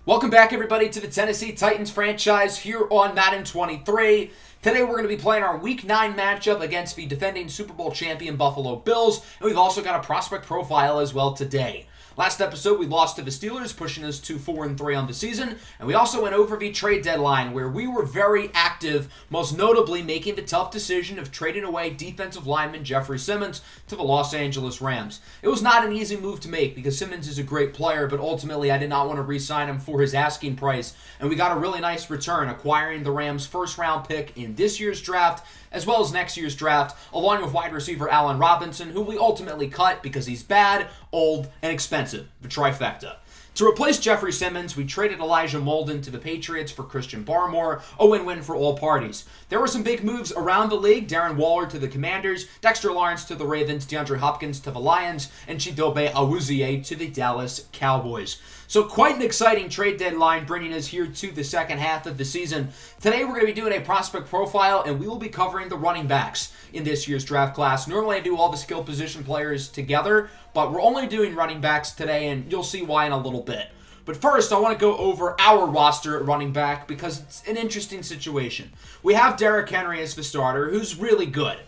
Welcome back, everybody, to the Tennessee Titans franchise here on Madden 23. Today, we're going to be playing our Week 9 matchup against the defending Super Bowl champion Buffalo Bills, and we've also got a prospect profile as well today. Last episode, we lost to the Steelers, pushing us to 4-3 on the season, and we also went over the trade deadline, where we were very active, most notably making the tough decision of trading away defensive lineman Jeffrey Simmons to the Los Angeles Rams. It was not an easy move to make because Simmons is a great player, but ultimately I did not want to re-sign him for his asking price, and we got a really nice return, acquiring the Rams' first-round pick in this year's draft, as well as next year's draft, along with wide receiver Allen Robinson, who we ultimately cut because he's bad, old, and expensive. The trifecta. To replace Jeffrey Simmons, we traded Elijah Molden to the Patriots for Christian Barmore, a win-win for all parties. There were some big moves around the league: Darren Waller to the Commanders, Dexter Lawrence to the Ravens, DeAndre Hopkins to the Lions, and Chidobe Awuzie to the Dallas Cowboys. So quite an exciting trade deadline, bringing us here to the second half of the season. Today we're going to be doing a prospect profile, and we will be covering the running backs in this year's draft class. Normally I do all the skill position players together, but we're only doing running backs today, and you'll see why in a little bit. But first, I want to go over our roster at running back because it's an interesting situation. We have Derrick Henry as the starter, who's really good.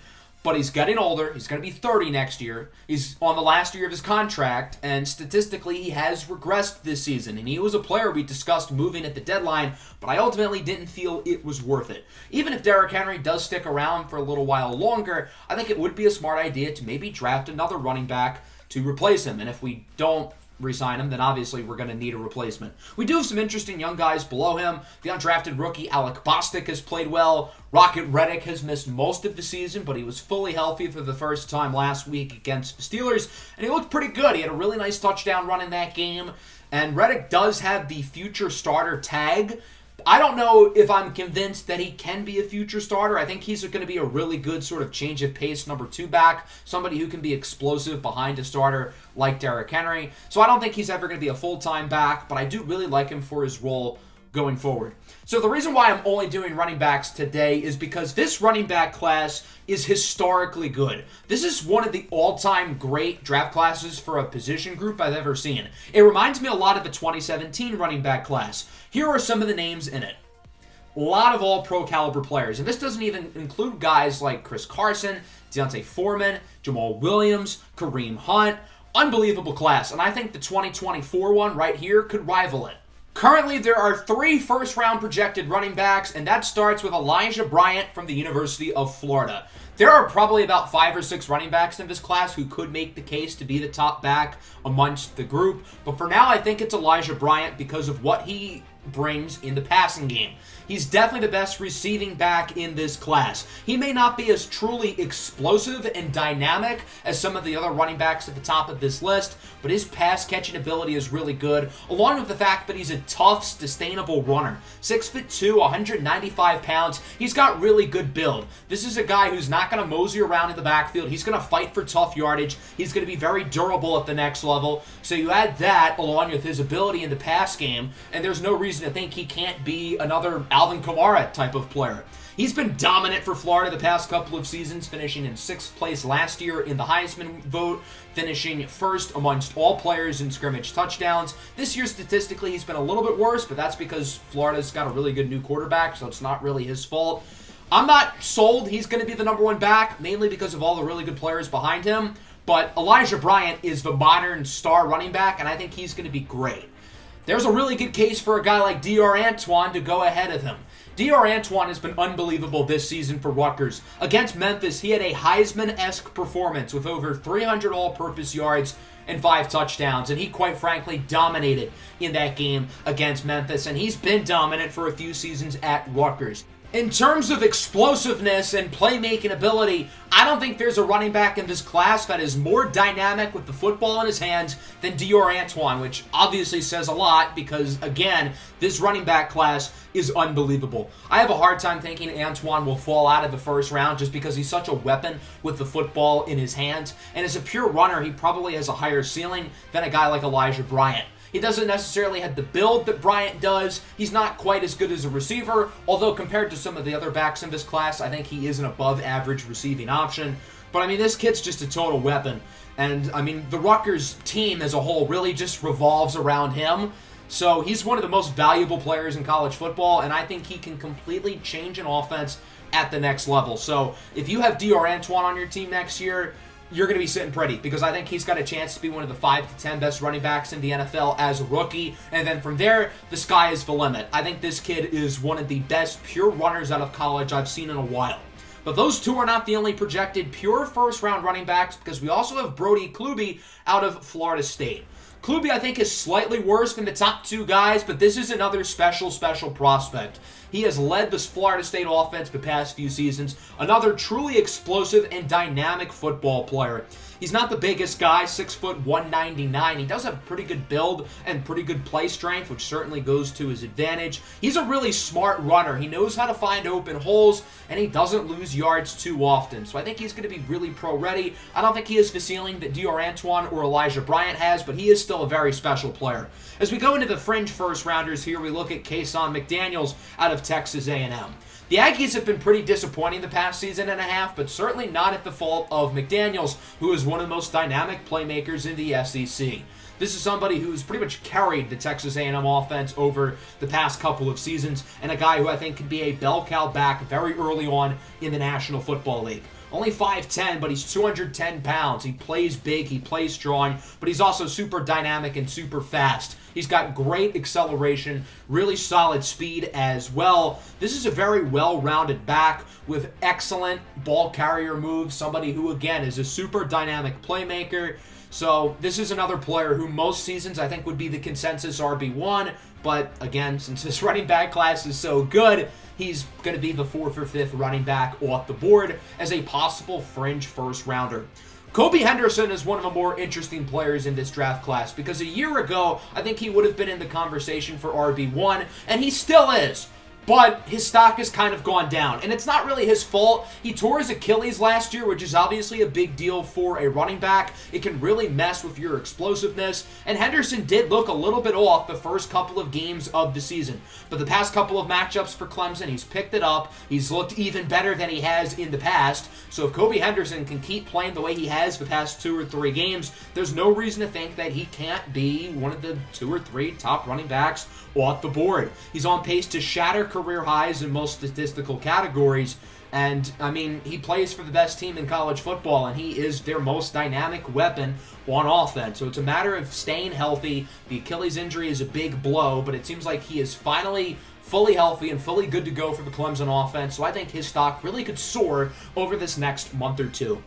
But he's getting older. He's going to be 30 next year. He's on the last year of his contract, and statistically, he has regressed this season. And he was a player we discussed moving at the deadline, but I ultimately didn't feel it was worth it. Even if Derrick Henry does stick around for a little while longer, I think it would be a smart idea to maybe draft another running back to replace him. And if we don't re-sign him, then obviously we're going to need a replacement. We do have some interesting young guys below him. The undrafted rookie Alec Bostic has played well. Rocket Reddick has missed most of the season, but he was fully healthy for the first time last week against the Steelers, and he looked pretty good. He had a really nice touchdown run in that game, and Reddick does have the future starter tag. I don't know if I'm convinced that he can be a future starter. I think he's going to be a really good sort of change of pace number 2 back, somebody who can be explosive behind a starter like Derrick Henry. So I don't think he's ever going to be a full-time back, but I do really like him for his role going forward. So the reason why I'm only doing running backs today is because this running back class is historically good. This is one of the all-time great draft classes for a position group I've ever seen. It reminds me a lot of the 2017 running back class. Here are some of the names in it. A lot of all-pro caliber players, and this doesn't even include guys like Chris Carson, Deontay Foreman, Jamal Williams, Kareem Hunt. Unbelievable class, and I think the 2024 one right here could rival it. Currently, there are 3 first-round projected running backs, and that starts with Elijah Bryant from the University of Florida. There are probably about 5 or 6 running backs in this class who could make the case to be the top back amongst the group, but for now, I think it's Elijah Bryant because of what he brings in the passing game. He's definitely the best receiving back in this class. He may not be as truly explosive and dynamic as some of the other running backs at the top of this list, but his pass-catching ability is really good, along with the fact that he's a tough, sustainable runner. 6'2", 195 pounds. He's got really good build. This is a guy who's not going to mosey around in the backfield. He's going to fight for tough yardage. He's going to be very durable at the next level. So you add that along with his ability in the pass game, and there's no reason to think he can't be another Alvin Kamara type of player. He's been dominant for Florida the past couple of seasons, finishing in 6th place last year in the Heisman vote, finishing first amongst all players in scrimmage touchdowns. This year, statistically, he's been a little bit worse, but that's because Florida's got a really good new quarterback, so it's not really his fault. I'm not sold he's going to be the number 1 back, mainly because of all the really good players behind him, but Elijah Bryant is the modern star running back, and I think he's going to be great. There's a really good case for a guy like D.R. Antoine to go ahead of him. D.R. Antoine has been unbelievable this season for Rutgers. Against Memphis, he had a Heisman-esque performance with over 300 all-purpose yards and 5 touchdowns, and he quite frankly dominated in that game against Memphis, and he's been dominant for a few seasons at Rutgers. In terms of explosiveness and playmaking ability, I don't think there's a running back in this class that is more dynamic with the football in his hands than D.R. Antoine, which obviously says a lot because, again, this running back class is unbelievable. I have a hard time thinking Antoine will fall out of the first round just because he's such a weapon with the football in his hands, and as a pure runner, he probably has a higher ceiling than a guy like Elijah Bryant. He doesn't necessarily have the build that Bryant does. He's not quite as good as a receiver, although compared to some of the other backs in this class, I think he is an above-average receiving option. But, I mean, this kid's just a total weapon. And, I mean, the Rutgers team as a whole really just revolves around him. So he's one of the most valuable players in college football, and I think he can completely change an offense at the next level. So if you have Dr. Antoine on your team next year, you're going to be sitting pretty, because I think he's got a chance to be one of the 5 to 10 best running backs in the NFL as a rookie. And then from there, the sky is the limit. I think this kid is one of the best pure runners out of college I've seen in a while. But those two are not the only projected pure first-round running backs, because we also have Brody Kluge out of Florida State. Kluge, I think, is slightly worse than the top two guys, but this is another special prospect. He has led this Florida State offense the past few seasons. Another truly explosive and dynamic football player. He's not the biggest guy, 6 foot 199. He does have a pretty good build and pretty good play strength, which certainly goes to his advantage. He's a really smart runner. He knows how to find open holes, and he doesn't lose yards too often. So I think he's going to be really pro-ready. I don't think he has the ceiling that Dr. Antoine or Elijah Bryant has, but he is still a very special player. As we go into the fringe first-rounders here, we look at Kason McDaniels out of Texas A&M. The Aggies have been pretty disappointing the past season and a half, but certainly not at the fault of McDaniels, who is one of the most dynamic playmakers in the SEC. This is somebody who's pretty much carried the Texas A&M offense over the past couple of seasons, and a guy who I think can be a bell cow back very early on in the National Football League. Only 5'10", but he's 210 pounds. He plays big, he plays strong, but he's also super dynamic and super fast. He's got great acceleration, really solid speed as well. This is a very well-rounded back with excellent ball carrier moves, somebody who, again, is a super dynamic playmaker. So this is another player who most seasons I think would be the consensus RB1, but again, since this running back class is so good, he's going to be the 4th or 5th running back off the board as a possible fringe first rounder. Kobe Henderson is one of the more interesting players in this draft class, because a year ago, I think he would have been in the conversation for RB1, and he still is. But his stock has kind of gone down, and it's not really his fault. He tore his Achilles last year, which is obviously a big deal for a running back. It can really mess with your explosiveness, and Henderson did look a little bit off the first couple of games of the season. But the past couple of matchups for Clemson, he's picked it up. He's looked even better than he has in the past. So if Kobe Henderson can keep playing the way he has the past 2 or 3 games, there's no reason to think that he can't be one of the 2 or 3 top running backs off the board. He's on pace to shatter career highs in most statistical categories, and I mean, he plays for the best team in college football, and he is their most dynamic weapon on offense. So it's a matter of staying healthy. The Achilles injury is a big blow, but it seems like he is finally fully healthy and fully good to go for the Clemson offense, so I think his stock really could soar over this next month or two.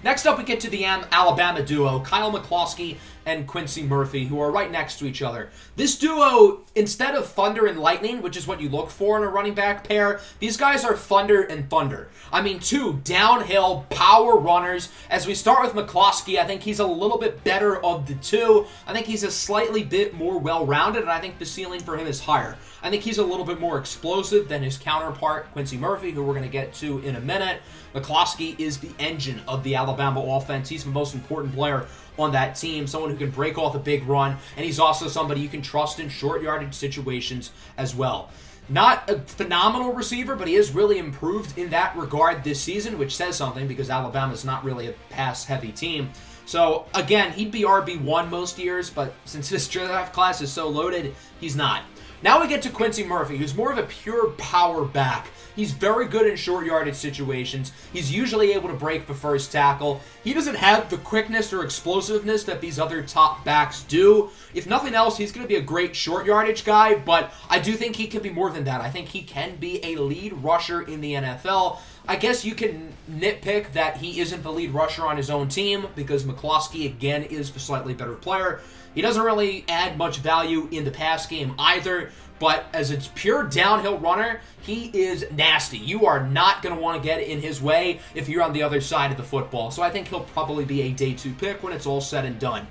Next up, we get to the Alabama duo, Kyle McCloskey and Quincy Murphy, who are right next to each other. This duo, instead of thunder and lightning, which is what you look for in a running back pair, these guys are thunder and thunder. I mean, 2 downhill power runners. As we start with McCloskey, I think he's a little bit better of the 2. I think he's a slightly bit more well-rounded, and I think the ceiling for him is higher. I think he's a little bit more explosive than his counterpart, Quincy Murphy, who we're going to get to in a minute. McCloskey is the engine of the Alabama offense. He's the most important player on that team, someone who can break off a big run, and he's also somebody you can trust in short yardage situations as well. Not a phenomenal receiver, but he has really improved in that regard this season, which says something because Alabama's not really a pass-heavy team. So, again, he'd be RB1 most years, but since this draft class is so loaded, he's not. Now we get to Quincy Murphy, who's more of a pure power back. He's very good in short yardage situations. He's usually able to break the first tackle. He doesn't have the quickness or explosiveness that these other top backs do. If nothing else, he's going to be a great short yardage guy, but I do think he can be more than that. I think he can be a lead rusher in the NFL. I guess you can nitpick that he isn't the lead rusher on his own team because McCloskey, again, is the slightly better player. He doesn't really add much value in the pass game either, but as a pure downhill runner, he is nasty. You are not going to want to get in his way if you're on the other side of the football. So I think he'll probably be a day 2 pick when it's all said and done.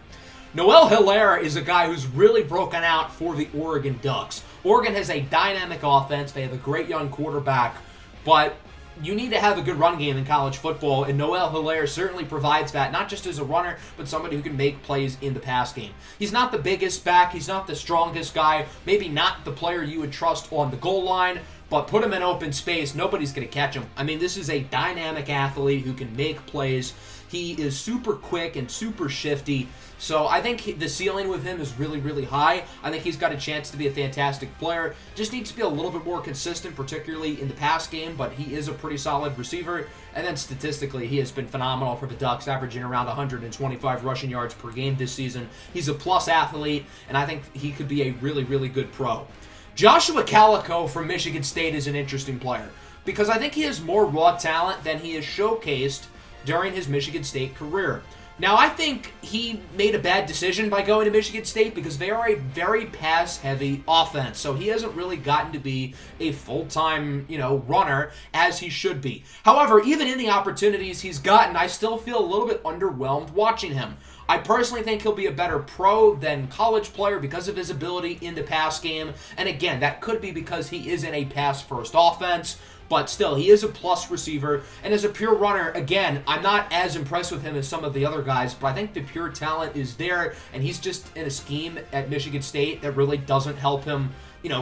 Noel Hilaire is a guy who's really broken out for the Oregon Ducks. Oregon has a dynamic offense. They have a great young quarterback, but you need to have a good run game in college football, and Noel Hilaire certainly provides that, not just as a runner, but somebody who can make plays in the pass game. He's not the biggest back, he's not the strongest guy, maybe not the player you would trust on the goal line, but put him in open space, nobody's going to catch him. I mean, this is a dynamic athlete who can make plays. He is super quick and super shifty. So I think the ceiling with him is really, really high. I think he's got a chance to be a fantastic player. Just needs to be a little bit more consistent, particularly in the pass game, but he is a pretty solid receiver. And then statistically, he has been phenomenal for the Ducks, averaging around 125 rushing yards per game this season. He's a plus athlete, and I think he could be a really, really good pro. Joshua Calico from Michigan State is an interesting player because I think he has more raw talent than he has showcased during his Michigan State career. Now, I think he made a bad decision by going to Michigan State because they are a very pass-heavy offense. So he hasn't really gotten to be a full-time, runner as he should be. However, even in the opportunities he's gotten, I still feel a little bit underwhelmed watching him. I personally think he'll be a better pro than college player because of his ability in the pass game. And again, that could be because he is in a pass-first offense. But still, he is a plus receiver. And as a pure runner, again, I'm not as impressed with him as some of the other guys, but I think the pure talent is there, and he's just in a scheme at Michigan State that really doesn't help him,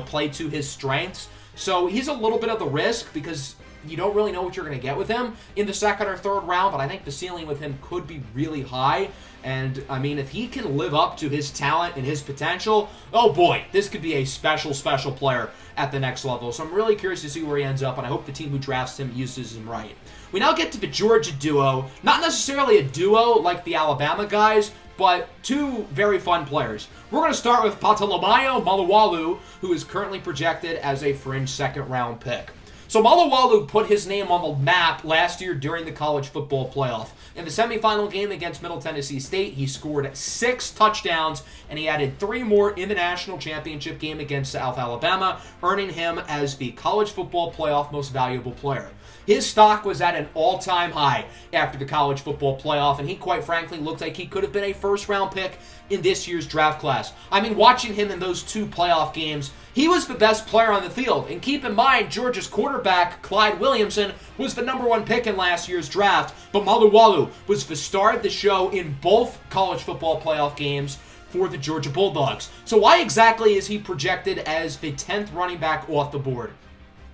play to his strengths. So he's a little bit of the risk because you don't really know what you're going to get with him in the second or third round, but I think the ceiling with him could be really high. And, I mean, if he can live up to his talent and his potential, oh boy, this could be a special, special player at the next level. So I'm really curious to see where he ends up, and I hope the team who drafts him uses him right. We now get to the Georgia duo. Not necessarily a duo like the Alabama guys, but two very fun players. We're going to start with Patalomayo Malawalu, who is currently projected as a fringe second-round pick. So Malawalu put his name on the map last year during the college football playoff. In the semifinal game against Middle Tennessee State, he scored 6 touchdowns, and he added 3 more in the national championship game against South Alabama, earning him as the college football playoff most valuable player. His stock was at an all-time high after the college football playoff, and he quite frankly looked like he could have been a first-round pick in this year's draft class. I mean, watching him in those 2 playoff games, he was the best player on the field. And keep in mind, Georgia's quarterback, Clyde Williamson, was the number 1 pick in last year's draft, but Malawalu was the star of the show in both college football playoff games for the Georgia Bulldogs. So why exactly is he projected as the 10th running back off the board?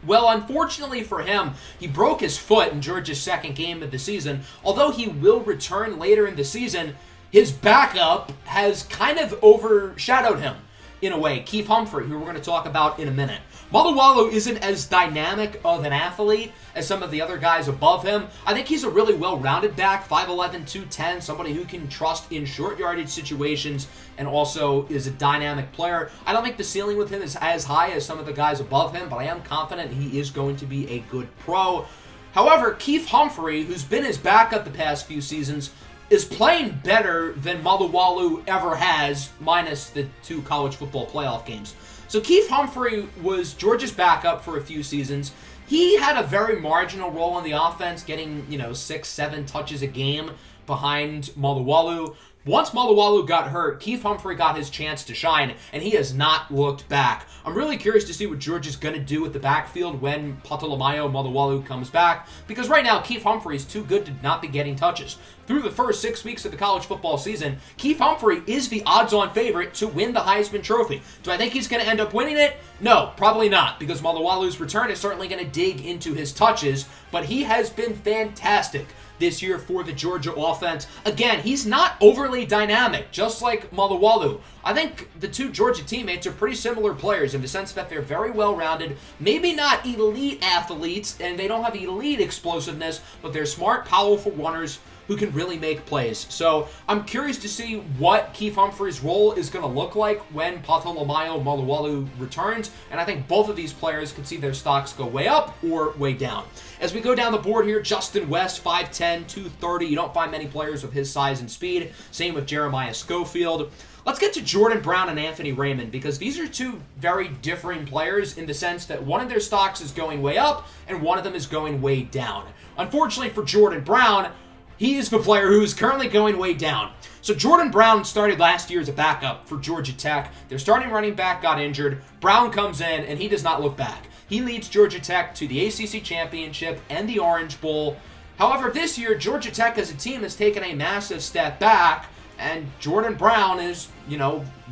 Well, unfortunately for him, he broke his foot in Georgia's second game of the season. Although he will return later in the season, his backup has kind of overshadowed him in a way. Keith Humphrey, who we're going to talk about in a minute. Malawalu isn't as dynamic of an athlete as some of the other guys above him. I think he's a really well-rounded back, 5'11", 210, somebody who can trust in short yardage situations and also is a dynamic player. I don't think the ceiling with him is as high as some of the guys above him, but I am confident he is going to be a good pro. However, Keith Humphrey, who's been his backup the past few seasons, is playing better than Malawalu ever has, minus the 2 college football playoff games. So Keith Humphrey was Georgia's backup for a few seasons. He had a very marginal role in the offense, getting, 6-7 touches a game behind Malawalu. Once Malawalu got hurt, Keith Humphrey got his chance to shine, and he has not looked back. I'm really curious to see what Georgia's going to do with the backfield when Patalomayo Malawalu comes back, because right now Keith Humphrey is too good to not be getting touches. Through the first 6 weeks of the college football season, Keith Humphrey is the odds-on favorite to win the Heisman Trophy. Do I think he's going to end up winning it? No, probably not, because Malawalu's return is certainly going to dig into his touches, but he has been fantastic this year for the Georgia offense. Again, he's not overly dynamic, just like Malawalu. I think the 2 Georgia teammates are pretty similar players in the sense that they're very well-rounded, maybe not elite athletes, and they don't have elite explosiveness, but they're smart, powerful runners who can really make plays. So I'm curious to see what Keith Humphrey's role is going to look like when Patalomayo Malawalu returns, and I think both of these players could see their stocks go way up or way down. As we go down the board here, Justin West, 5'10", 230. You don't find many players of his size and speed. Same with Jeremiah Schofield. Let's get to Jordan Brown and Anthony Raymond, because these are 2 very differing players in the sense that one of their stocks is going way up and one of them is going way down. Unfortunately for Jordan Brown, he is the player who is currently going way down. So Jordan Brown started last year as a backup for Georgia Tech. Their starting running back got injured. Brown comes in, and he does not look back. He leads Georgia Tech to the ACC Championship and the Orange Bowl. However, this year, Georgia Tech as a team has taken a massive step back, and Jordan Brown is,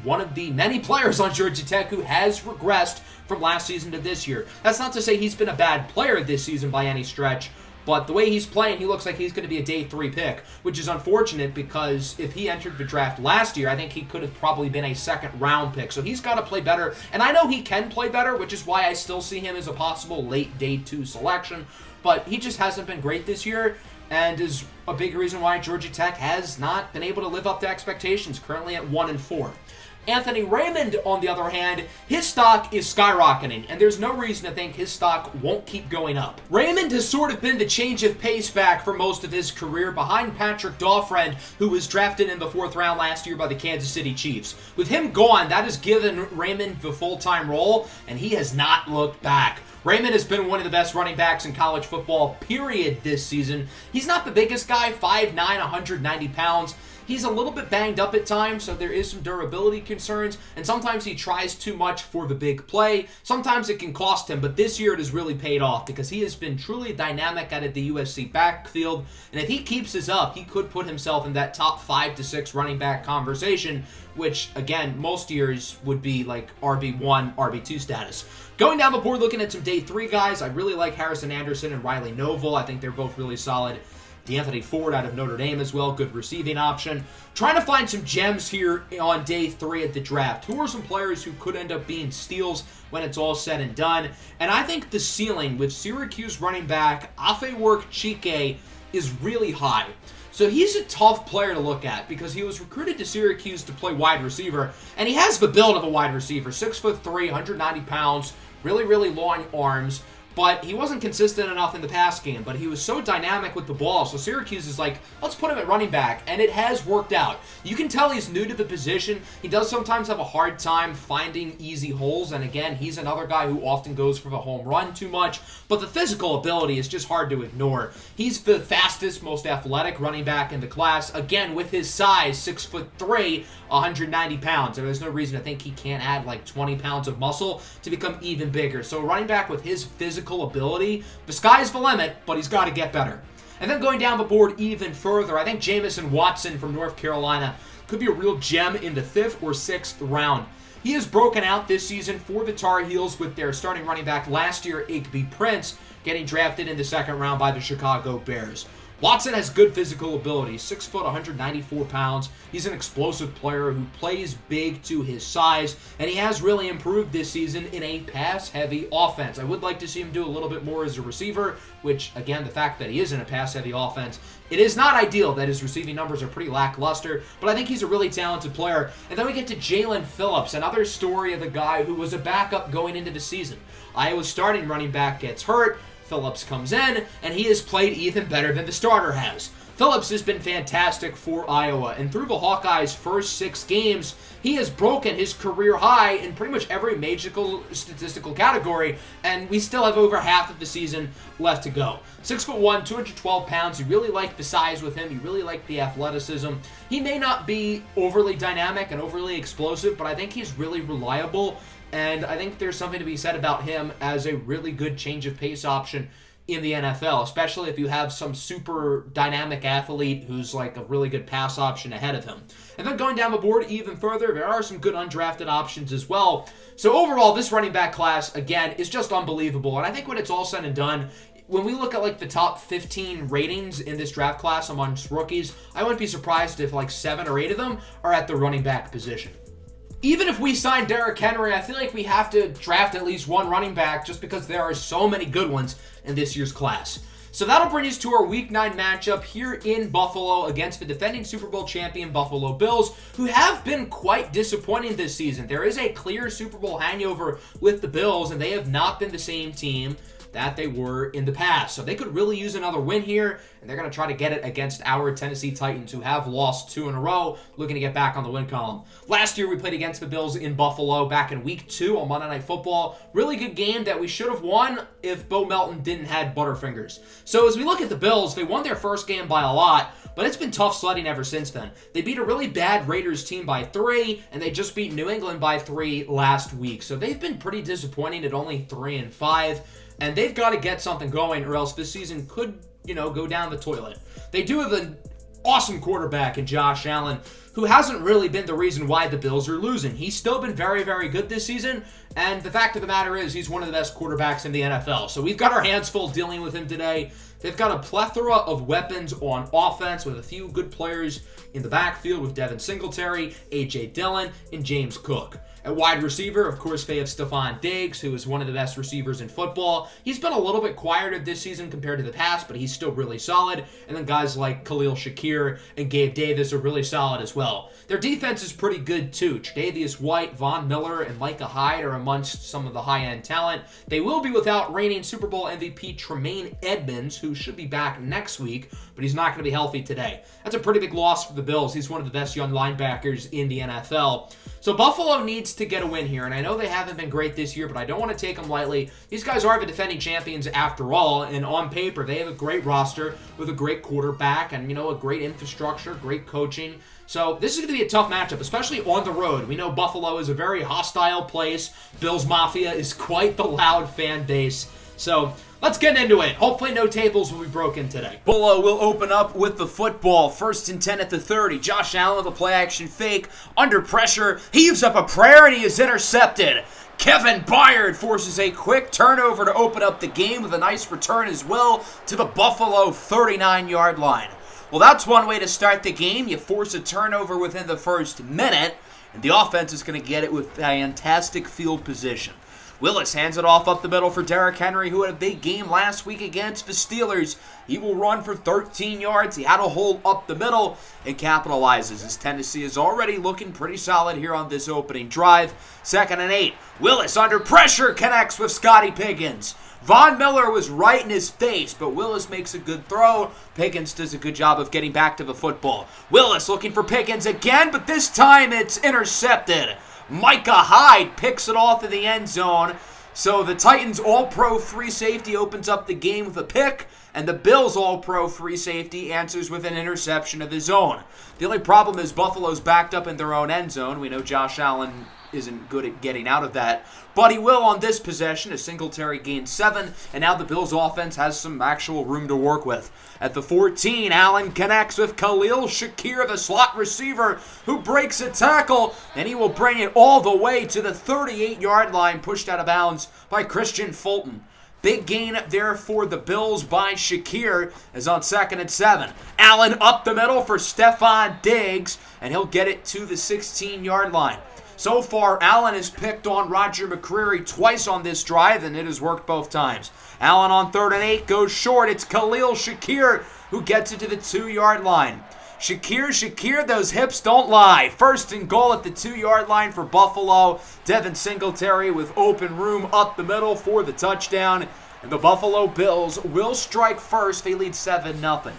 one of the many players on Georgia Tech who has regressed from last season to this year. That's not to say he's been a bad player this season by any stretch, But the way he's playing, he looks like he's going to be a day 3 pick, which is unfortunate because if he entered the draft last year, I think he could have probably been a second-round pick. So he's got to play better, and I know he can play better, which is why I still see him as a possible late day 2 selection. But he just hasn't been great this year, and is a big reason why Georgia Tech has not been able to live up to expectations, currently at 1-4. Anthony Raymond, on the other hand, his stock is skyrocketing, and there's no reason to think his stock won't keep going up. Raymond has sort of been the change of pace back for most of his career, behind Patrick Dahlfriend, who was drafted in the 4th round last year by the Kansas City Chiefs. With him gone, that has given Raymond the full-time role, and he has not looked back. Raymond has been one of the best running backs in college football, period, this season. He's not the biggest guy, 5'9", 190 pounds. He's a little bit banged up at times, so there is some durability concerns, and sometimes he tries too much for the big play. Sometimes it can cost him, but this year it has really paid off because he has been truly dynamic out of the USC backfield, and if he keeps this up, he could put himself in that top 5 to 6 running back conversation, which, again, most years would be like RB1, RB2 status. Going down the board, looking at some day 3 guys, I really like Harrison Anderson and Riley Noble. I think they're both really solid. D'Anthony Ford out of Notre Dame as well, good receiving option. Trying to find some gems here on day 3 at the draft. Who are some players who could end up being steals when it's all said and done? And I think the ceiling with Syracuse running back Afewerk Chike is really high. So he's a tough player to look at because he was recruited to Syracuse to play wide receiver, and he has the build of a wide receiver, 6'3", 190 pounds, really, really long arms. But he wasn't consistent enough in the pass game, but he was so dynamic with the ball. So Syracuse is like, let's put him at running back, and it has worked out. You can tell he's new to the position. He does sometimes have a hard time finding easy holes, and again, he's another guy who often goes for the home run too much, but the physical ability is just hard to ignore. He's the fastest, most athletic running back in the class, again, with his size, 6'3", 190 pounds. There's no reason to think he can't add like 20 pounds of muscle to become even bigger. So running back with his physical ability, the sky's the limit, but he's got to get better. And then going down the board even further, I think Jamison Watson from North Carolina could be a real gem in the 5th or 6th round. He has broken out this season for the Tar Heels with their starting running back last year, Igby Prince, getting drafted in the 2nd round by the Chicago Bears. Watson has good physical ability, 6 foot, 194 pounds. He's an explosive player who plays big to his size, and he has really improved this season in a pass-heavy offense. I would like to see him do a little bit more as a receiver, which, again, the fact that he is in a pass-heavy offense, it is not ideal that his receiving numbers are pretty lackluster, but I think he's a really talented player. And then we get to Jalen Phillips, another story of the guy who was a backup going into the season. Iowa's starting running back gets hurt. Phillips comes in, and he has played even better than the starter has. Phillips has been fantastic for Iowa, and through the Hawkeyes' first 6 games, he has broken his career high in pretty much every major statistical category, and we still have over half of the season left to go. 6'1", 212 pounds. You really like the size with him. You really like the athleticism. He may not be overly dynamic and overly explosive, but I think he's really reliable. And I think there's something to be said about him as a really good change of pace option in the NFL, especially if you have some super dynamic athlete who's like a really good pass option ahead of him. And then going down the board even further, there are some good undrafted options as well. So overall, this running back class, again, is just unbelievable. And I think when it's all said and done, when we look at like the top 15 ratings in this draft class amongst rookies, I wouldn't be surprised if like 7 or 8 of them are at the running back position. Even if we sign Derrick Henry, I feel like we have to draft at least one running back just because there are so many good ones in this year's class. So that'll bring us to our Week 9 matchup here in Buffalo against the defending Super Bowl champion Buffalo Bills, who have been quite disappointing this season. There is a clear Super Bowl hangover with the Bills, and they have not been the same team that they were in the past. So they could really use another win here, and they're going to try to get it against our Tennessee Titans, who have lost 2 in a row, looking to get back on the win column. Last year, we played against the Bills in Buffalo back in Week 2 on Monday Night Football. Really good game that we should have won if Bo Melton didn't have Butterfingers. So as we look at the Bills, they won their first game by a lot, but it's been tough sledding ever since then. They beat a really bad Raiders team by 3, and they just beat New England by 3 last week. So they've been pretty disappointing at only 3-5. And they've got to get something going, or else this season could, go down the toilet. They do have an awesome quarterback in Josh Allen, who hasn't really been the reason why the Bills are losing. He's still been very, very good this season, and the fact of the matter is he's one of the best quarterbacks in the NFL. So we've got our hands full dealing with him today. They've got a plethora of weapons on offense with a few good players in the backfield with Devin Singletary, A.J. Dillon, and James Cook. At wide receiver, of course, they have Stephon Diggs, who is one of the best receivers in football. He's been a little bit quieter this season compared to the past, but he's still really solid. And then guys like Khalil Shakir and Gabe Davis are really solid as well. Their defense is pretty good, too. Tre'Davious White, Von Miller, and Micah Hyde are amongst some of the high-end talent. They will be without reigning Super Bowl MVP Tremaine Edmonds, who should be back next week, but he's not going to be healthy today. That's a pretty big loss for the Bills. He's one of the best young linebackers in the NFL. So Buffalo needs to get a win here, and I know they haven't been great this year, but I don't want to take them lightly. These guys are the defending champions after all, and on paper, they have a great roster with a great quarterback and, a great infrastructure, great coaching. So this is going to be a tough matchup, especially on the road. We know Buffalo is a very hostile place. Bills Mafia is quite the loud fan base. So let's get into it. Hopefully no tables will be broken today. Buffalo will open up with the football. 1st and 10 at the 30. Josh Allen with a play-action fake. Under pressure. Heaves up a prayer and he is intercepted. Kevin Byard forces a quick turnover to open up the game with a nice return as well to the Buffalo 39-yard line. Well, that's one way to start the game. You force a turnover within the first minute, and the offense is going to get it with fantastic field position. Willis hands it off up the middle for Derrick Henry, who had a big game last week against the Steelers. He will run for 13 yards. He had a hole up the middle and capitalizes, as Tennessee is already looking pretty solid here on this opening drive. 2nd and 8. Willis under pressure connects with Scotty Pickens. Von Miller was right in his face, but Willis makes a good throw. Pickens does a good job of getting back to the football. Willis looking for Pickens again, but this time it's intercepted. Micah Hyde picks it off in the end zone. So the Titans All-Pro free safety opens up the game with a pick, and the Bills All-Pro free safety answers with an interception of his own. The only problem is Buffalo's backed up in their own end zone. We know Josh Allen isn't good at getting out of that, but he will on this possession as Singletary gains 7, and now the Bills offense has some actual room to work with. At the 14, Allen connects with Khalil Shakir, the slot receiver, who breaks a tackle, and he will bring it all the way to the 38-yard line, pushed out of bounds by Christian Fulton. Big gain there for the Bills by Shakir as on 2nd and 7. Allen up the middle for Stephon Diggs, and he'll get it to the 16-yard line. So far, Allen has picked on Roger McCreary twice on this drive, and it has worked both times. Allen on 3rd and 8 goes short. It's Khalil Shakir who gets it to the 2-yard line. Shakir, those hips don't lie. 1st and goal at the 2-yard line for Buffalo. Devin Singletary with open room up the middle for the touchdown. And the Buffalo Bills will strike first. They lead 7-0.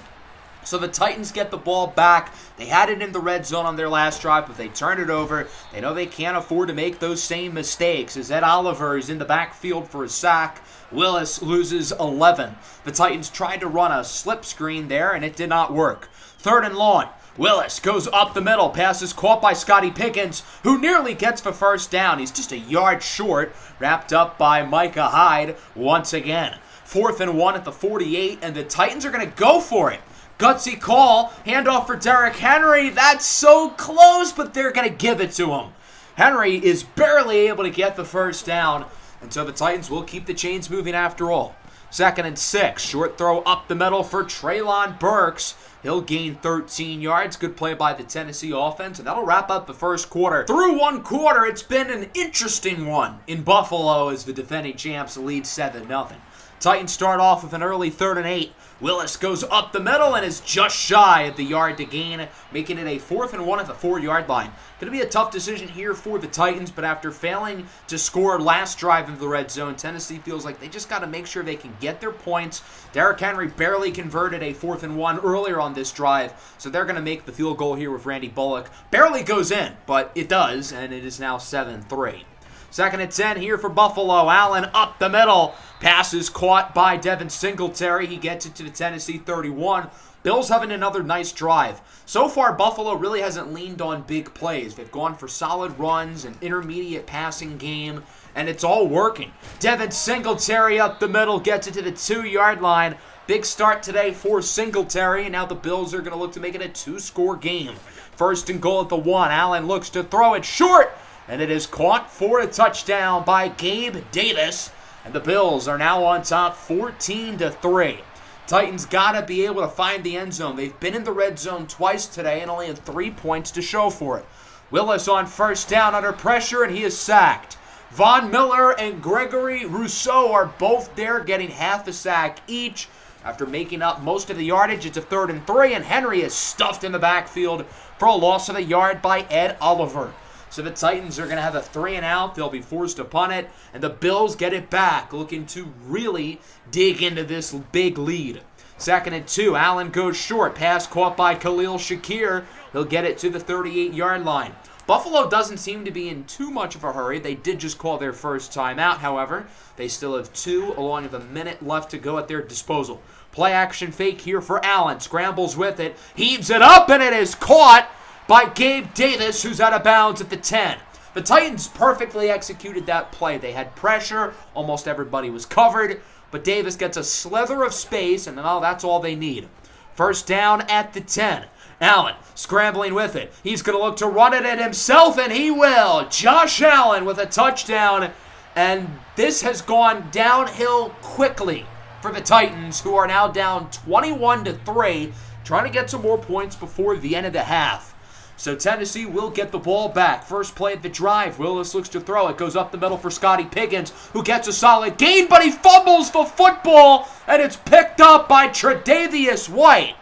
So the Titans get the ball back. They had it in the red zone on their last drive, but they turned it over. They know they can't afford to make those same mistakes as Ed Oliver is in the backfield for a sack. Willis loses 11. The Titans tried to run a slip screen there, and it did not work. 3rd and long. Willis goes up the middle. Pass is caught by Scotty Pickens, who nearly gets the first down. He's just a yard short, wrapped up by Micah Hyde once again. 4th and 1 at the 48, and the Titans are going to go for it. Gutsy call, handoff for Derrick Henry. That's so close, but they're going to give it to him. Henry is barely able to get the first down, and so the Titans will keep the chains moving after all. 2nd and 6, short throw up the middle for Treylon Burks. He'll gain 13 yards. Good play by the Tennessee offense, and that'll wrap up the first quarter. Through one quarter, it's been an interesting one in Buffalo as the defending champs lead 7-0. Titans start off with an early 3rd and 8. Willis goes up the middle and is just shy of the yard to gain, making it a 4th and 1 at the 4-yard line. Going to be a tough decision here for the Titans, but after failing to score last drive into the red zone, Tennessee feels like they just got to make sure they can get their points. Derrick Henry barely converted a 4th and 1 earlier on this drive, so they're going to make the field goal here with Randy Bullock. Barely goes in, but it does, and it is now 7-3. 2nd and 10 here for Buffalo. Allen up the middle. Pass is caught by Devin Singletary. He gets it to the Tennessee 31. Bills having another nice drive. So far, Buffalo really hasn't leaned on big plays. They've gone for solid runs, an intermediate passing game, and it's all working. Devin Singletary up the middle gets it to the 2-yard line. Big start today for Singletary, and now the Bills are going to look to make it a 2-score game. First and goal at the 1. Allen looks to throw it short, and it is caught for a touchdown by Gabe Davis. And the Bills are now on top 14-3. Titans got to be able to find the end zone. They've been in the red zone twice today and only had 3 points to show for it. Willis on first down under pressure, and he is sacked. Von Miller and Gregory Rousseau are both there, getting half a sack each. After making up most of the yardage, it's a 3rd and 3, and Henry is stuffed in the backfield for a loss of a yard by Ed Oliver. So the Titans are going to have a 3 and out. They'll be forced to punt it, and the Bills get it back, looking to really dig into this big lead. 2nd and 2, Allen goes short. Pass caught by Khalil Shakir. He'll get it to the 38-yard line. Buffalo doesn't seem to be in too much of a hurry. They did just call their first timeout, however. They still have 2, along with a minute left to go at their disposal. Play action fake here for Allen. Scrambles with it. Heaves it up, and it is caught by Gabe Davis, who's out of bounds at the 10. The Titans perfectly executed that play. They had pressure. Almost everybody was covered. But Davis gets a slither of space, and that's all they need. First down at the 10. Allen scrambling with it. He's going to look to run it at himself, and he will. Josh Allen with a touchdown. And this has gone downhill quickly for the Titans, who are now down 21-3, trying to get some more points before the end of the half. So Tennessee will get the ball back. First play of the drive. Willis looks to throw. It goes up the middle for Scotty Pickens, who gets a solid gain, but he fumbles the football, and it's picked up by Tre'Davious White.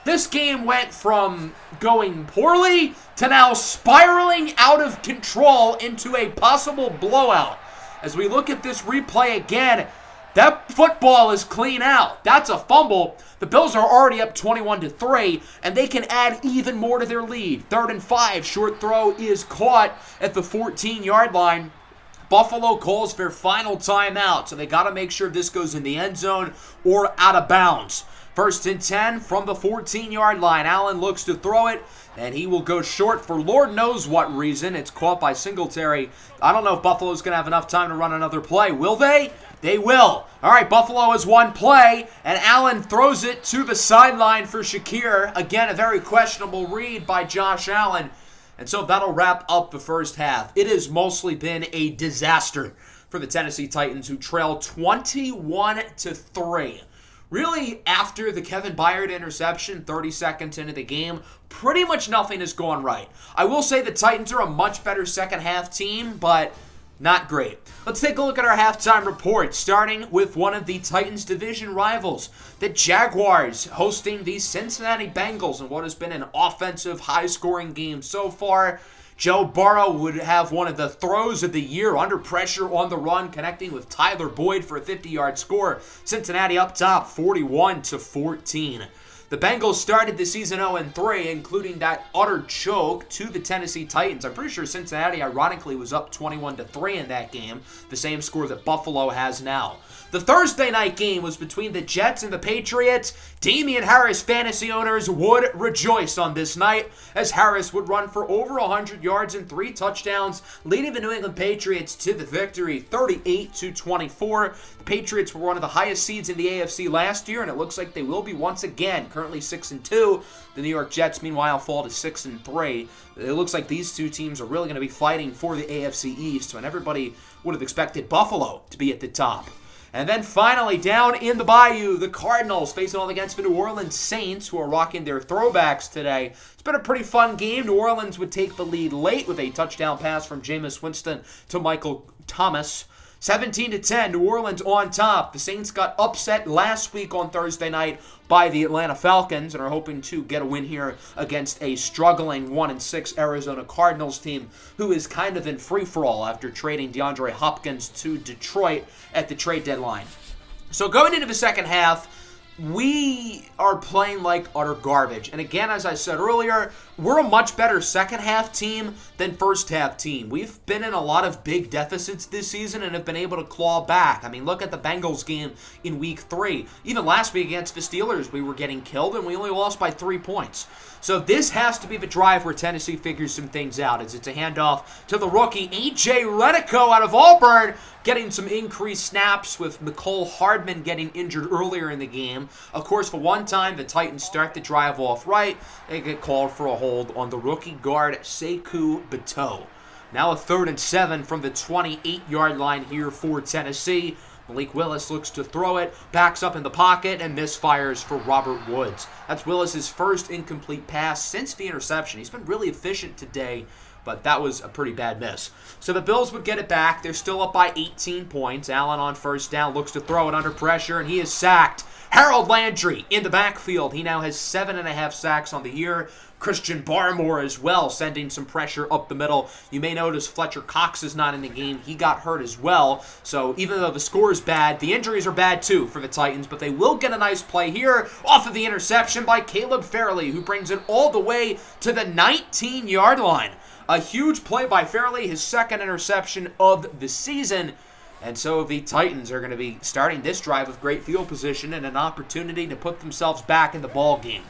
This game went from going poorly to now spiraling out of control into a possible blowout. As we look at this replay again, that football is clean out. That's a fumble. The Bills are already up 21-3, and they can add even more to their lead. 3rd and 5, short throw is caught at the 14-yard line. Buffalo calls their final timeout, so they got to make sure this goes in the end zone or out of bounds. 1st and 10 from the 14-yard line. Allen looks to throw it, and he will go short for Lord knows what reason. It's caught by Singletary. I don't know if Buffalo's going to have enough time to run another play. Will they? They will. All right, Buffalo has one play, and Allen throws it to the sideline for Shakir. Again, a very questionable read by Josh Allen. And so that'll wrap up the first half. It has mostly been a disaster for the Tennessee Titans, who trail 21-3. Really, after the Kevin Byard interception 30 seconds into the game, pretty much nothing has gone right. I will say the Titans are a much better second half team, but not great. Let's take a look at our halftime report, starting with one of the Titans' division rivals, the Jaguars, hosting the Cincinnati Bengals in what has been an offensive, high-scoring game so far. Joe Burrow would have one of the throws of the year under pressure on the run, connecting with Tyler Boyd for a 50-yard score. Cincinnati up top, 41-14. The Bengals started the season 0-3, including that utter choke to the Tennessee Titans. I'm pretty sure Cincinnati, ironically, was up 21-3 in that game, the same score that Buffalo has now. The Thursday night game was between the Jets and the Patriots. Damian Harris fantasy owners would rejoice on this night, as Harris would run for over 100 yards and 3 touchdowns, leading the New England Patriots to the victory 38-24. The Patriots were one of the highest seeds in the AFC last year, and it looks like they will be once again, currently 6-2. The New York Jets, meanwhile, fall to 6-3. It looks like these two teams are really going to be fighting for the AFC East, and everybody would have expected Buffalo to be at the top. And then finally, down in the Bayou, the Cardinals facing off against the New Orleans Saints, who are rocking their throwbacks today. It's been a pretty fun game. New Orleans would take the lead late with a touchdown pass from Jameis Winston to Michael Thomas. 17-10, New Orleans on top. The Saints got upset last week on Thursday night by the Atlanta Falcons and are hoping to get a win here against a struggling 1-6 Arizona Cardinals team who is kind of in free-for-all after trading DeAndre Hopkins to Detroit at the trade deadline. So going into the second half, we are playing like utter garbage. And again, as I said earlier, we're a much better second half team than first half team. We've been in a lot of big deficits this season and have been able to claw back. I mean, look at the Bengals game in week 3. Even last week against the Steelers, we were getting killed and we only lost by 3 points. So this has to be the drive where Tennessee figures some things out, as it's a handoff to the rookie A.J. Redico out of Auburn. getting some increased snaps with Mecole Hardman getting injured earlier in the game. Of course, for one time, the Titans start the drive off right. They get called for a hold on the rookie guard, Sekou Bateau. Now a 3rd and 7 from the 28-yard line here for Tennessee. Malik Willis looks to throw it, backs up in the pocket, and misfires for Robert Woods. That's Willis' first incomplete pass since the interception. He's been really efficient today, but that was a pretty bad miss. So the Bills would get it back. They're still up by 18 points. Allen on first down looks to throw it under pressure, and he is sacked. Harold Landry in the backfield. He now has 7.5 sacks on the year. Christian Barmore as well, sending some pressure up the middle. You may notice Fletcher Cox is not in the game. He got hurt as well. So even though the score is bad, the injuries are bad too for the Titans, but they will get a nice play here off of the interception by Caleb Farley, who brings it all the way to the 19-yard line. A huge play by Farley, his second interception of the season. And so the Titans are going to be starting this drive with great field position and an opportunity to put themselves back in the ball game.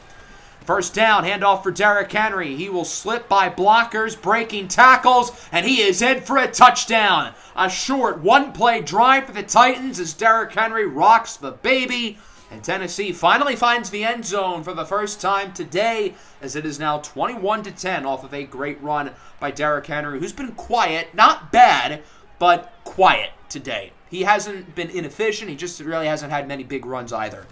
First down, handoff for Derrick Henry. He will slip by blockers, breaking tackles, and he is in for a touchdown. A short one-play drive for the Titans as Derrick Henry rocks the baby. And Tennessee finally finds the end zone for the first time today, as it is now 21-10 off of a great run by Derrick Henry, who's been quiet, not bad, but quiet today. He hasn't been inefficient. He just really hasn't had many big runs either.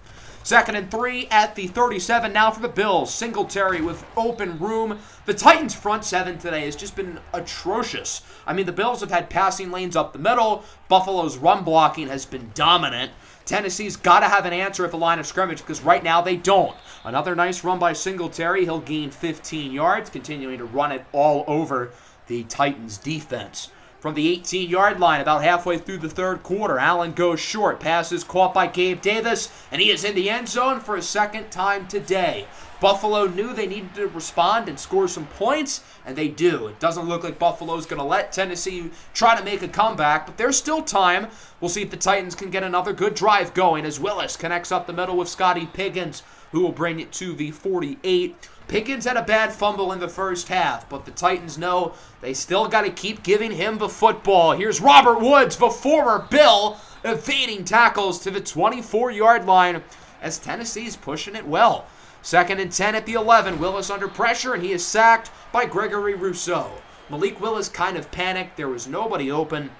2nd and 3 at the 37 now for the Bills. Singletary with open room. The Titans' front seven today has just been atrocious. I mean, the Bills have had passing lanes up the middle. Buffalo's run blocking has been dominant. Tennessee's got to have an answer at the line of scrimmage because right now they don't. Another nice run by Singletary. He'll gain 15 yards, continuing to run it all over the Titans' defense. From the 18-yard line, about halfway through the third quarter, Allen goes short. Pass is caught by Gabe Davis, and he is in the end zone for a second time today. Buffalo knew they needed to respond and score some points, and they do. It doesn't look like Buffalo's going to let Tennessee try to make a comeback, but there's still time. We'll see if the Titans can get another good drive going as Willis connects up the middle with Scotty Piggins, who will bring it to the 48. Pickens had a bad fumble in the first half, but the Titans know they still got to keep giving him the football. Here's Robert Woods, the former Bill, evading tackles to the 24-yard line as Tennessee's pushing it well. 2nd and 10 at the 11. Willis under pressure, and he is sacked by Gregory Rousseau. Malik Willis kind of panicked. There was nobody open.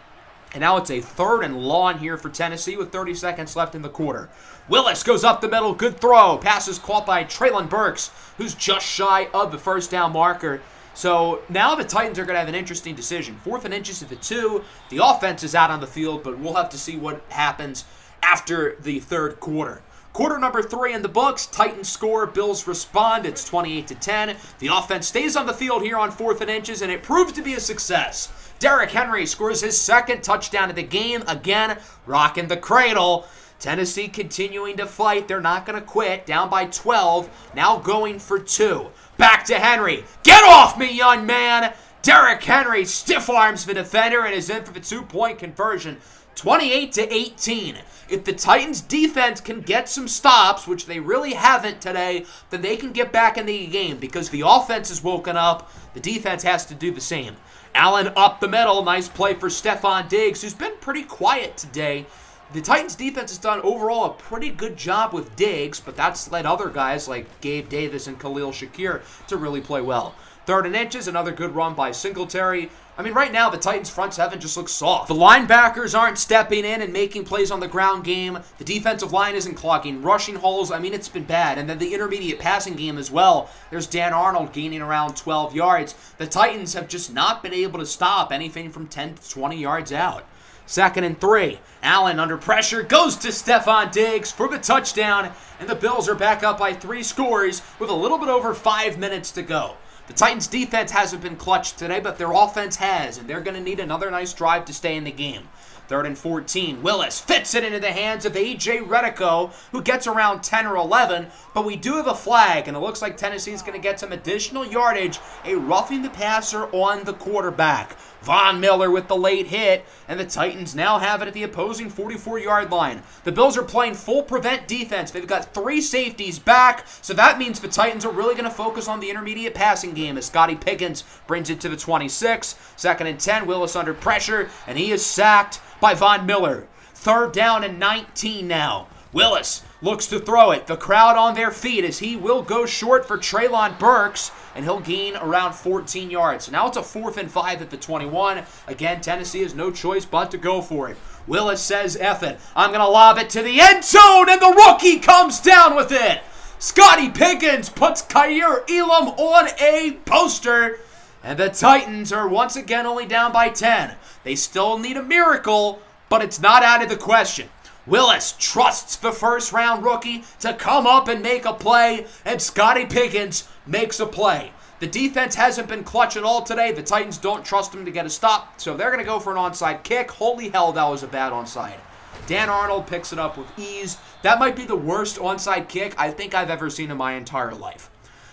And now it's a 3rd and long here for Tennessee with 30 seconds left in the quarter. Willis goes up the middle. Good throw. Pass is caught by Treylon Burks, who's just shy of the first down marker. So now the Titans are going to have an interesting decision. 4th and inches at the 2. The offense is out on the field, but we'll have to see what happens after the third quarter. Quarter number 3 in the books. Titans score. Bills respond. It's 28-10. The offense stays on the field here on 4th and inches, and it proves to be a success. Derrick Henry scores his second touchdown of the game. Again, rocking the cradle. Tennessee continuing to fight. They're not going to quit. Down by 12. Now going for 2. Back to Henry. Get off me, young man. Derrick Henry stiff arms the defender and is in for the 2-point conversion. 28-18. If the Titans defense can get some stops, which they really haven't today, then they can get back in the game because the offense is woken up. The defense has to do the same. Allen up the middle. Nice play for Stephon Diggs, who's been pretty quiet today. The Titans defense has done overall a pretty good job with Diggs, but that's led other guys like Gabe Davis and Khalil Shakir to really play well. 3rd and inches, another good run by Singletary. I mean, right now, the Titans' front seven just looks soft. The linebackers aren't stepping in and making plays on the ground game. The defensive line isn't clogging rushing holes. I mean, it's been bad. And then the intermediate passing game as well. There's Dan Arnold gaining around 12 yards. The Titans have just not been able to stop anything from 10 to 20 yards out. 2nd and 3. Allen under pressure goes to Stephon Diggs for the touchdown. And the Bills are back up by 3 scores with a little bit over 5 minutes to go. The Titans' defense hasn't been clutch today, but their offense has, and they're going to need another nice drive to stay in the game. 3rd and 14. Willis fits it into the hands of A.J. Redico, who gets around 10 or 11, but we do have a flag, and it looks like Tennessee's going to get some additional yardage, a roughing the passer on the quarterback. Von Miller with the late hit, and the Titans now have it at the opposing 44-yard line. The Bills are playing full prevent defense. They've got 3 safeties back, so that means the Titans are really going to focus on the intermediate passing game as Scotty Pickens brings it to the 26. 2nd and 10, Willis under pressure, and he is sacked by Von Miller. 3rd down and 19 now. Willis looks to throw it. The crowd on their feet as he will go short for Treylon Burks, and he'll gain around 14 yards. So now it's a 4th and 5 at the 21. Again, Tennessee has no choice but to go for it. Willis says, F it. I'm going to lob it to the end zone, and the rookie comes down with it. Scotty Pickens puts Kaiir Elam on a poster, and the Titans are once again only down by 10. They still need a miracle, but it's not out of the question. Willis trusts the first-round rookie to come up and make a play, and Scotty Pickens makes a play. The defense hasn't been clutch at all today. The Titans don't trust him to get a stop, so they're going to go for an onside kick. Holy hell, that was a bad onside. Dan Arnold picks it up with ease. That might be the worst onside kick I think I've ever seen in my entire life.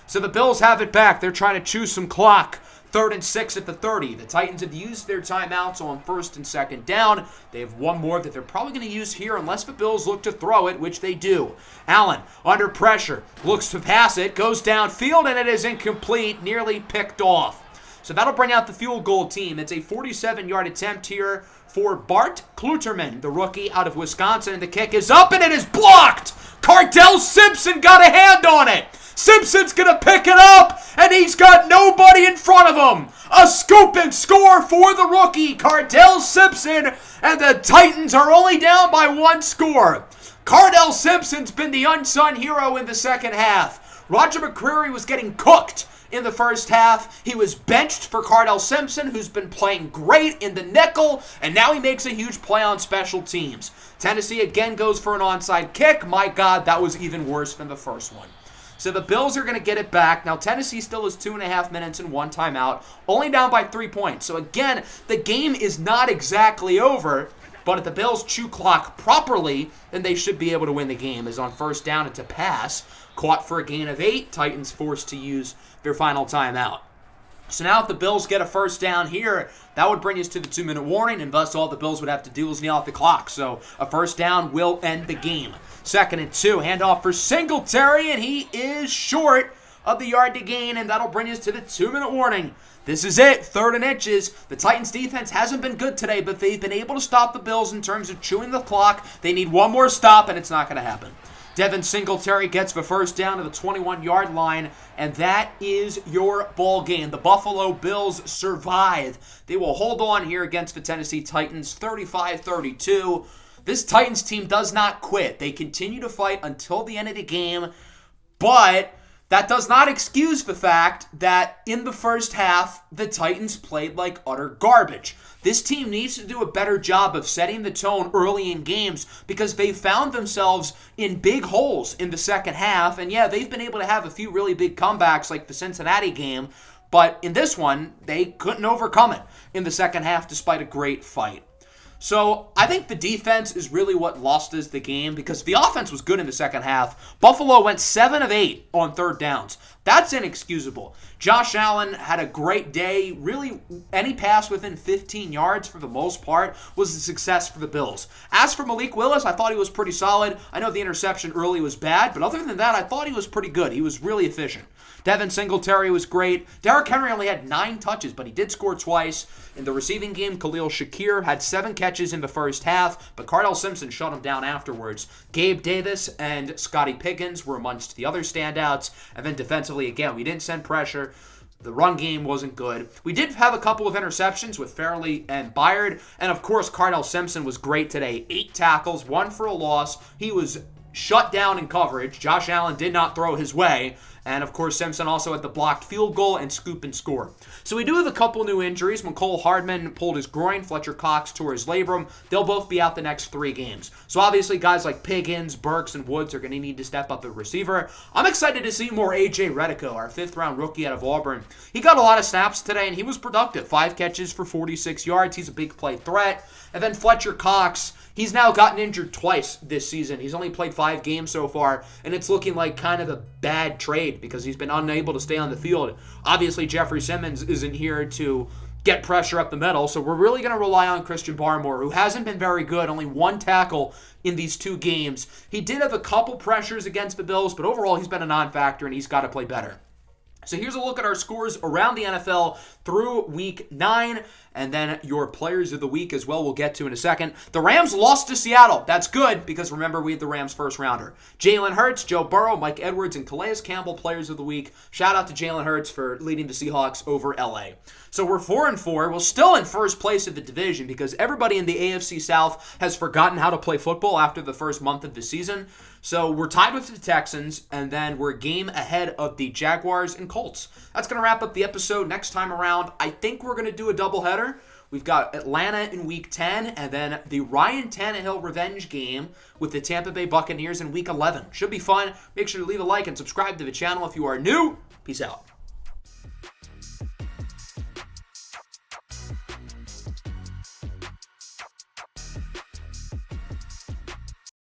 So the Bills have it back. They're trying to chew some clock. 3rd and 6 at the 30. The Titans have used their timeouts on 1st and 2nd down. They have one more that they're probably going to use here unless the Bills look to throw it, which they do. Allen, under pressure, looks to pass it, goes downfield, and it is incomplete, nearly picked off. So that'll bring out the field goal team. It's a 47-yard attempt here for Bart Kluterman, the rookie out of Wisconsin, and the kick is up, and it is blocked! Cardell Simpson got a hand on it! Simpson's going to pick it up, and he's got nobody in front of him. A scoop and score for the rookie, Cardell Simpson, and the Titans are only down by 1 score. Cardell Simpson's been the unsung hero in the second half. Roger McCreary was getting cooked in the first half. He was benched for Cardell Simpson, who's been playing great in the nickel, and now he makes a huge play on special teams. Tennessee again goes for an onside kick. My God, that was even worse than the first one. So the Bills are going to get it back. Now, Tennessee still has 2.5 minutes and 1 timeout, only down by 3 points. So again, the game is not exactly over, but if the Bills chew clock properly, then they should be able to win the game. As on 1st down, it's a pass, caught for a gain of 8. Titans forced to use their final timeout. So now if the Bills get a 1st down here, that would bring us to the 2-minute warning, and thus all the Bills would have to do is kneel out the clock. So a 1st down will end the game. 2nd and 2, handoff for Singletary, and he is short of the yard to gain, and that'll bring us to the 2-minute warning. This is it, 3rd and inches. The Titans' defense hasn't been good today, but they've been able to stop the Bills in terms of chewing the clock. They need one more stop, and it's not going to happen. Devin Singletary gets the 1st down to the 21-yard line, and that is your ball game. The Buffalo Bills survive. They will hold on here against the Tennessee Titans, 35-32. This Titans team does not quit. They continue to fight until the end of the game, but that does not excuse the fact that in the first half, the Titans played like utter garbage. This team needs to do a better job of setting the tone early in games because they found themselves in big holes in the second half. And yeah, they've been able to have a few really big comebacks like the Cincinnati game, but in this one, they couldn't overcome it in the second half despite a great fight. So I think the defense is really what lost us the game because the offense was good in the second half. Buffalo went 7 of 8 on 3rd downs. That's inexcusable. Josh Allen had a great day. Really, any pass within 15 yards for the most part was a success for the Bills. As for Malik Willis, I thought he was pretty solid. I know the interception early was bad, but other than that, I thought he was pretty good. He was really efficient. Devin Singletary was great. Derrick Henry only had 9 touches, but he did score twice. In the receiving game, Khalil Shakir had 7 catches in the first half, but Cardell Simpson shut him down afterwards. Gabe Davis and Scotty Pickens were amongst the other standouts. And then defensively, again, we didn't send pressure. The run game wasn't good. We did have a couple of interceptions with Fairley and Byard. And, of course, Cardell Simpson was great today. 8 tackles, 1 for a loss. He was shut down in coverage. Josh Allen did not throw his way. And, of course, Simpson also had the blocked field goal and scoop and score. So we do have a couple new injuries. McCole Hardman pulled his groin. Fletcher Cox tore his labrum. They'll both be out the next 3 games. So, obviously, guys like Piggins, Burks, and Woods are going to need to step up at receiver. I'm excited to see more A.J. Redico, our 5th-round rookie out of Auburn. He got a lot of snaps today, and he was productive. 5 catches for 46 yards. He's a big play threat. And then Fletcher Cox, he's now gotten injured twice this season. He's only played 5 games so far, and it's looking like kind of a bad trade because he's been unable to stay on the field. Obviously, Jeffrey Simmons isn't here to get pressure up the middle. So we're really going to rely on Christian Barmore, who hasn't been very good, only 1 tackle in these 2 games. He did have a couple pressures against the Bills, but overall he's been a non-factor and he's got to play better. So here's a look at our scores around the NFL through week 9, and then your players of the week as well we'll get to in a second. The Rams lost to Seattle. That's good because remember we had the Rams first rounder. Jalen Hurts, Joe Burrow, Mike Edwards, and Calais Campbell players of the week. Shout out to Jalen Hurts for leading the Seahawks over LA. So we're 4-4. We're still in first place of the division because everybody in the AFC South has forgotten how to play football after the first month of the season. So we're tied with the Texans, and then we're a game ahead of the Jaguars and Colts. That's going to wrap up the episode. Next time around, I think we're going to do a doubleheader. We've got Atlanta in Week 10, and then the Ryan Tannehill revenge game with the Tampa Bay Buccaneers in Week 11. Should be fun. Make sure to leave a like and subscribe to the channel if you are new. Peace out.